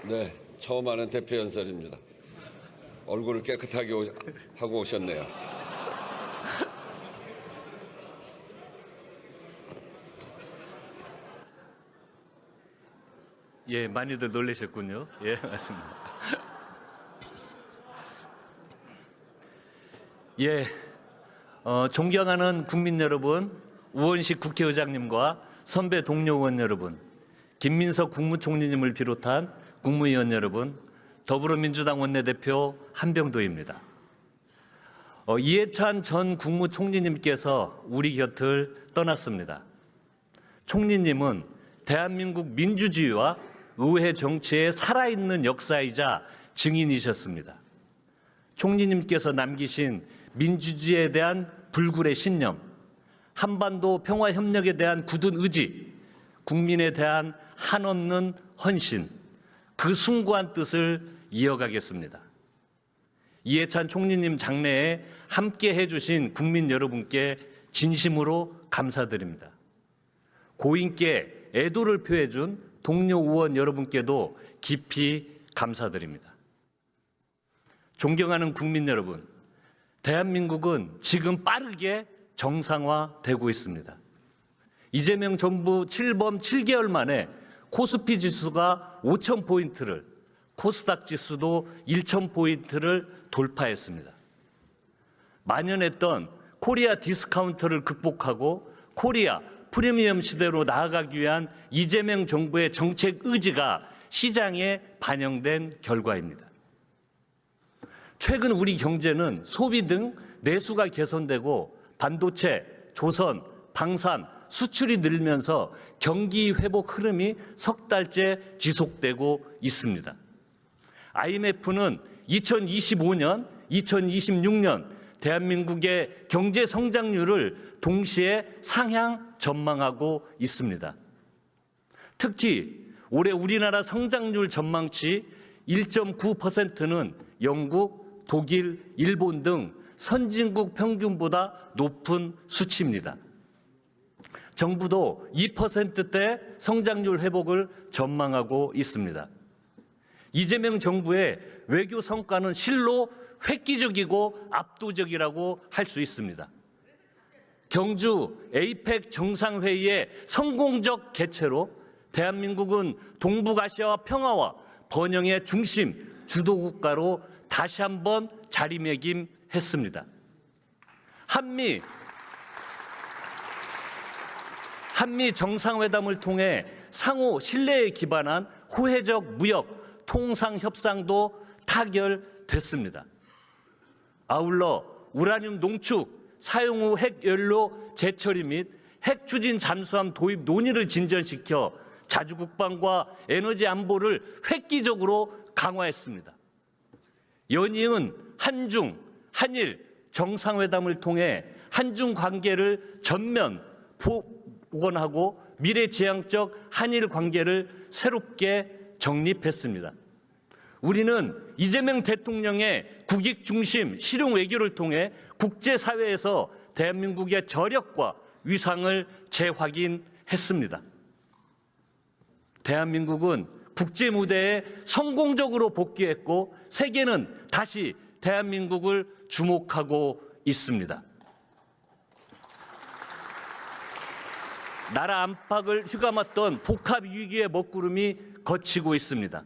네, 처음 하는 대표 연설입니다. 얼굴을 깨끗하게 하고 오셨네요. 예, 많이들 놀라셨군요. 예, 맞습니다. 예, 존경하는 국민 여러분, 우원식 국회의장님과 선배 동료 의원 여러분, 김민석 국무총리님을 비롯한 국무위원 여러분, 더불어민주당 원내대표 한병도입니다. 이해찬 전 국무총리님께서 우리 곁을 떠났습니다. 총리님은 대한민국 민주주의와 의회 정치의 살아있는 역사이자 증인이셨습니다. 총리님께서 남기신 민주주의에 대한 불굴의 신념, 한반도 평화협력에 대한 굳은 의지, 국민에 대한 한없는 헌신, 그 숭고한 뜻을 이어가겠습니다. 이해찬 총리님 장래에 함께 해주신 국민 여러분께 진심으로 감사드립니다. 고인께 애도를 표해준 동료 의원 여러분께도 깊이 감사드립니다. 존경하는 국민 여러분, 대한민국은 지금 빠르게 정상화되고 있습니다. 이재명 정부 7범 7개월 만에 코스피 지수가 5,000포인트를, 코스닥 지수도 1,000포인트를 돌파했습니다. 만연했던 코리아 디스카운터를 극복하고 코리아 프리미엄 시대로 나아가기 위한 이재명 정부의 정책 의지가 시장에 반영된 결과입니다. 최근 우리 경제는 소비 등 내수가 개선되고 반도체, 조선, 방산, 수출이 늘면서 경기 회복 흐름이 석 달째 지속되고 있습니다. IMF는 2025년, 2026년 대한민국의 경제 성장률을 동시에 상향 전망하고 있습니다. 특히 올해 우리나라 성장률 전망치 1.9%는 영국, 독일, 일본 등 선진국 평균보다 높은 수치입니다. 정부도 2%대 성장률 회복을 전망하고 있습니다. 이재명 정부의 외교 성과는 실로 획기적이고 압도적이라고 할 수 있습니다. 경주 에이펙 정상회의의 성공적 개최로 대한민국은 동북아시아와 평화와 번영의 중심 주도국가로 다시 한번 자리매김했습니다. 한미 정상회담을 통해 상호 신뢰에 기반한 호혜적 무역, 통상 협상도 타결됐습니다. 아울러 우라늄 농축, 사용 후 핵연료 재처리 및 핵 추진 잠수함 도입 논의를 진전시켜 자주 국방과 에너지 안보를 획기적으로 강화했습니다. 연이은 한중, 한일 정상회담을 통해 한중 관계를 전면 복원하고 미래지향적 한일 관계를 새롭게 정립했습니다. 우리는 이재명 대통령의 국익 중심 실용 외교를 통해 국제사회에서 대한민국의 저력과 위상을 재확인했습니다. 대한민국은 국제 무대에 성공적으로 복귀했고 세계는 다시 대한민국을 주목하고 있습니다. 나라 안팎을 휘감았던 복합 위기의 먹구름이 걷히고 있습니다.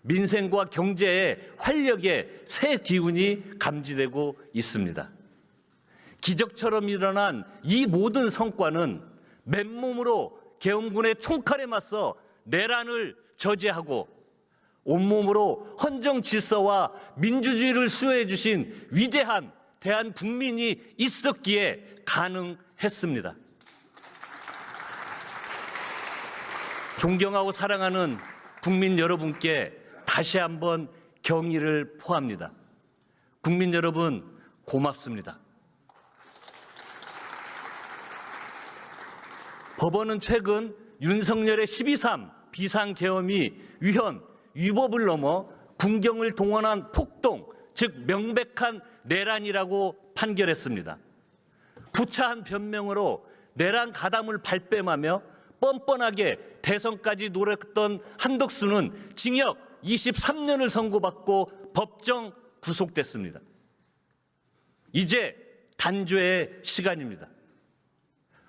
민생과 경제의 활력의 새 기운이 감지되고 있습니다. 기적처럼 일어난 이 모든 성과는 맨몸으로 계엄군의 총칼에 맞서 내란을 저지하고 온몸으로 헌정 질서와 민주주의를 수호해 주신 위대한 대한 국민이 있었기에 가능했습니다. 존경하고 사랑하는 국민 여러분께 다시 한번 경의를 표합니다. 국민 여러분 고맙습니다. 법원은 최근 윤석열의 12.3 비상계엄이 위헌, 위법을 넘어 군경을 동원한 폭동, 즉 명백한 내란이라고 판결했습니다. 구차한 변명으로 내란 가담을 발뺌하며 뻔뻔하게 대선까지 노렸던 한덕수는 징역 23년을 선고받고 법정 구속됐습니다. 이제 단죄의 시간입니다.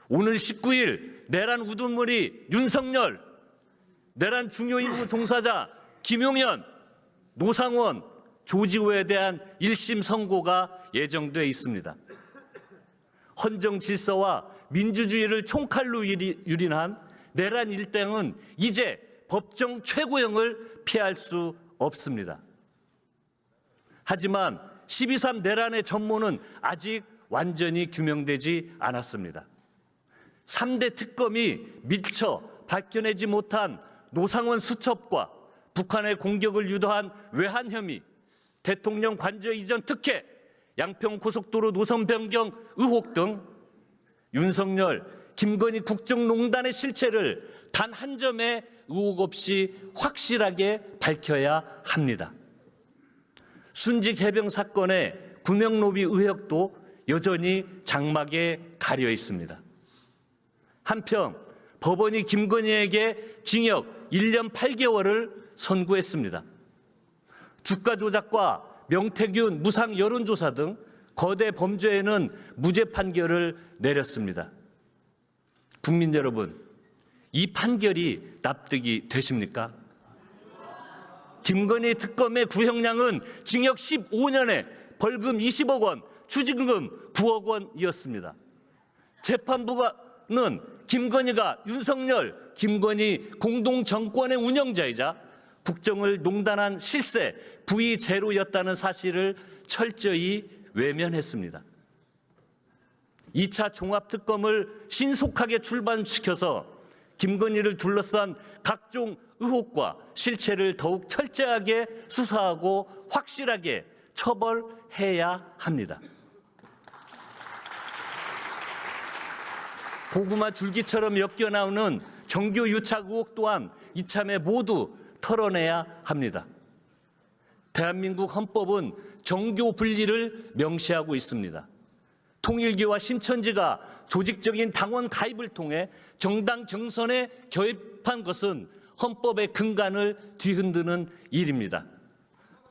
오늘 19일 내란 우두머리 윤석열, 내란 중요 임무 종사자 김용현, 노상원, 조지호에 대한 1심 선고가 예정돼 있습니다. 헌정 질서와 민주주의를 총칼로 유린한 내란 일당은 이제 법정 최고형을 피할 수 없습니다. 하지만 12.3 내란의 전모는 아직 완전히 규명되지 않았습니다. 3대 특검이 미처 밝혀내지 못한 노상원 수첩과 북한의 공격을 유도한 외환 혐의, 대통령 관저 이전 특혜, 양평 고속도로 노선 변경 의혹 등 윤석열, 김건희 국정농단의 실체를 단 한 점의 의혹 없이 확실하게 밝혀야 합니다. 순직 해병 사건의 구명로비 의혹도 여전히 장막에 가려 있습니다. 한편 법원이 김건희에게 징역 1년 8개월을 선고했습니다. 주가 조작과 명태균 무상 여론조사 등 거대 범죄에는 무죄 판결을 내렸습니다. 국민 여러분, 이 판결이 납득이 되십니까? 김건희 특검의 구형량은 징역 15년에 벌금 20억 원, 추징금 9억 원이었습니다. 재판부는 김건희가 윤석열, 김건희 공동정권의 운영자이자 국정을 농단한 실세 V0였다는 사실을 철저히 외면했습니다. 2차 종합특검을 신속하게 출범시켜서 김건희를 둘러싼 각종 의혹과 실체를 더욱 철저하게 수사하고 확실하게 처벌해야 합니다. 고구마 줄기처럼 엮여나오는 정교 유착 의혹 또한 이참에 모두 털어내야 합니다. 대한민국 헌법은 정교 분리를 명시하고 있습니다. 통일교와 신천지가 조직적인 당원 가입을 통해 정당 경선에 개입한 것은 헌법의 근간을 뒤흔드는 일입니다.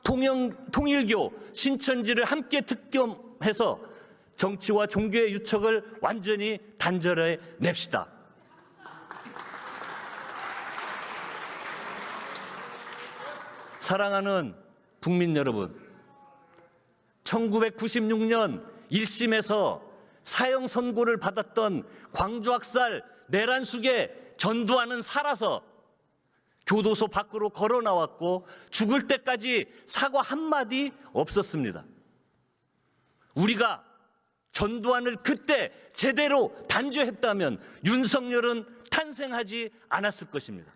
통일교, 신천지를 함께 특검해서 정치와 종교의 유착을 완전히 단절해 냅시다. 사랑하는 국민 여러분, 1996년 1심에서 사형 선고를 받았던 광주학살 내란 숙의 전두환은 살아서 교도소 밖으로 걸어 나왔고 죽을 때까지 사과 한마디 없었습니다. 우리가 전두환을 그때 제대로 단죄했다면 윤석열은 탄생하지 않았을 것입니다.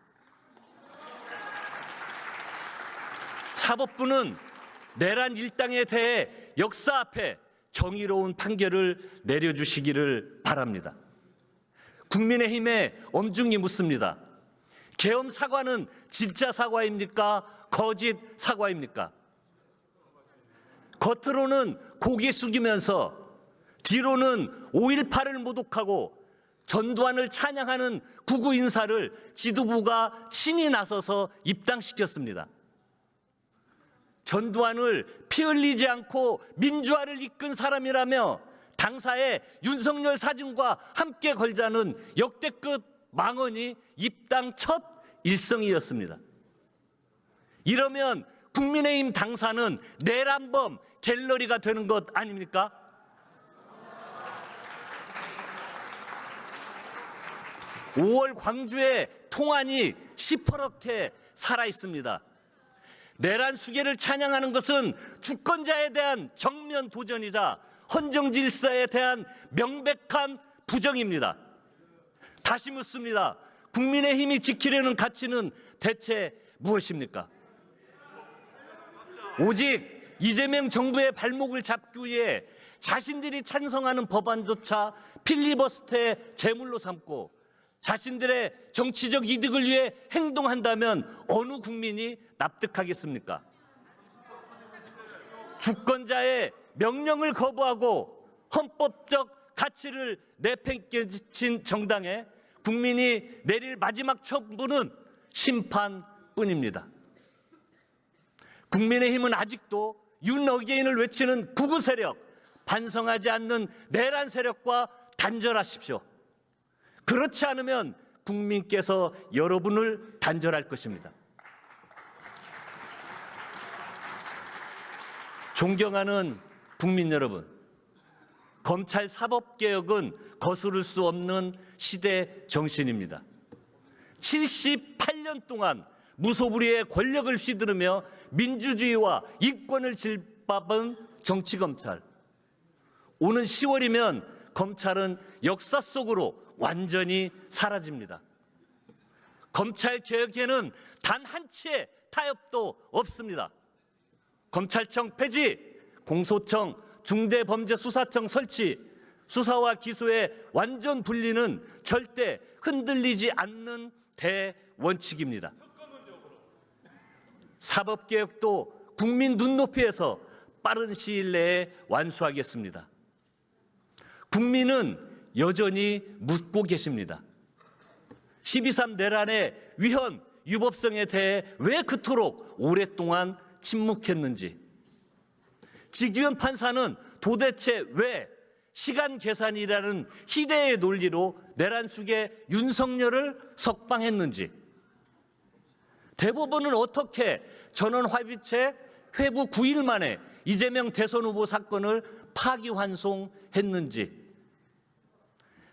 사법부는 내란 일당에 대해 역사 앞에 정의로운 판결을 내려주시기를 바랍니다. 국민의힘에 엄중히 묻습니다. 계엄 사과는 진짜 사과입니까? 거짓 사과입니까? 겉으로는 고개 숙이면서 뒤로는 5.18을 모독하고 전두환을 찬양하는 구구 인사를 지도부가 친히 나서서 입당시켰습니다. 전두환을 피 흘리지 않고 민주화를 이끈 사람이라며 당사의 윤석열 사진과 함께 걸자는 역대급 망언이 입당 첫 일성이었습니다. 이러면 국민의힘 당사는 내란범 갤러리가 되는 것 아닙니까? (5월) 광주의 통안이 시퍼렇게 살아있습니다. 내란 수계를 찬양하는 것은 주권자에 대한 정면 도전이자 헌정 질서에 대한 명백한 부정입니다. 다시 묻습니다. 국민의힘이 지키려는 가치는 대체 무엇입니까? 오직 이재명 정부의 발목을 잡기 위해 자신들이 찬성하는 법안조차 필리버스터의 제물로 삼고 자신들의 정치적 이득을 위해 행동한다면 어느 국민이 납득하겠습니까? 주권자의 명령을 거부하고 헌법적 가치를 내팽개친 정당에 국민이 내릴 마지막 처분은 심판뿐입니다. 국민의힘은 아직도 윤 어게인을 외치는 구구 세력, 반성하지 않는 내란 세력과 단절하십시오. 그렇지 않으면 국민께서 여러분을 단절할 것입니다. 존경하는 국민 여러분, 검찰 사법개혁은 거스를 수 없는 시대 정신입니다. 78년 동안 무소불위의 권력을 휘두르며 민주주의와 인권을 짓밟은 정치검찰. 오는 10월이면 검찰은 역사 속으로 완전히 사라집니다. 검찰개혁에는 단 한 치의 타협도 없습니다. 검찰청 폐지, 공소청, 중대범죄수사청 설치, 수사와 기소의 완전 분리는 절대 흔들리지 않는 대원칙입니다. 사법개혁도 국민 눈높이에서 빠른 시일 내에 완수하겠습니다. 국민은 여전히 묻고 계십니다. 12.3 내란의 위헌, 유법성에 대해 왜 그토록 오랫동안 침묵했는지, 직위원 판사는 도대체 왜 시간 계산이라는 희대의 논리로 내란 숙의 윤석열을 석방했는지, 대법원은 어떻게 전원합의체 회부 9일 만에 이재명 대선 후보 사건을 파기환송했는지,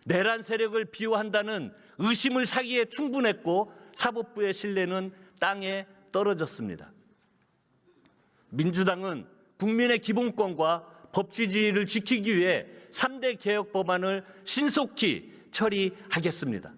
내란 세력을 비호한다는 의심을 사기에 충분했고 사법부의 신뢰는 땅에 떨어졌습니다. 민주당은 국민의 기본권과 법치주의를 지키기 위해 3대 개혁 법안을 신속히 처리하겠습니다.